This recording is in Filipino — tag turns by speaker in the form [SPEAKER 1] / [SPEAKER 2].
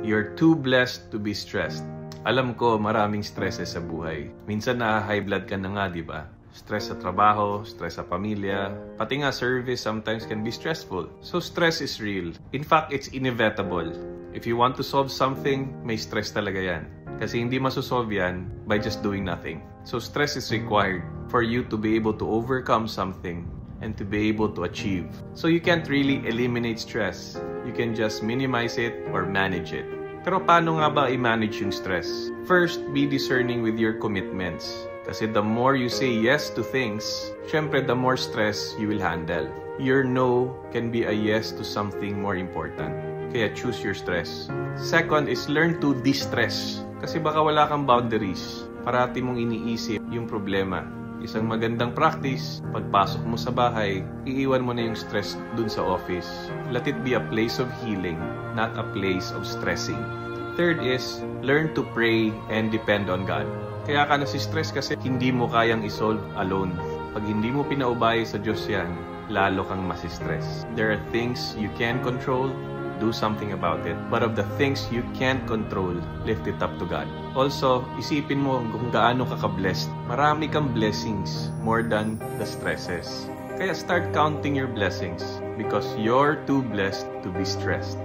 [SPEAKER 1] You're too blessed to be stressed. Alam ko maraming stresses sa buhay. Minsan na-high blood ka na nga, di ba? Stress sa trabaho, stress sa pamilya, pati nga service sometimes can be stressful. So stress is real. In fact, it's inevitable. If you want to solve something, may stress talaga yan. Kasi hindi masosolve yan by just doing nothing. So stress is required for you to be able to overcome something and to be able to achieve. So you can't really eliminate stress. You can just minimize it or manage it. Pero paano nga ba i-manage yung stress? First, be discerning with your commitments. Kasi the more you say yes to things, syempre the more stress you will handle. Your no can be a yes to something more important. Kaya choose your stress. Second is learn to distress. Kasi baka wala kang boundaries. Parati mong iniisip yung problema. Isang magandang practice, pagpasok mo sa bahay, iiwan mo na yung stress dun sa office. Let it be a place of healing, not a place of stressing. Third is, learn to pray and depend on God. Kaya ka nasi-stress kasi hindi mo kayang isolve alone. Pag hindi mo pinaubaya sa Diyos yan, lalo kang masistress. There are things you can control, do something about it. But of the things you can't control, lift it up to God. Also, isipin mo kung gaano ka ka-blessed. Marami kang blessings more than the stresses. Kaya start counting your blessings because you're too blessed to be stressed.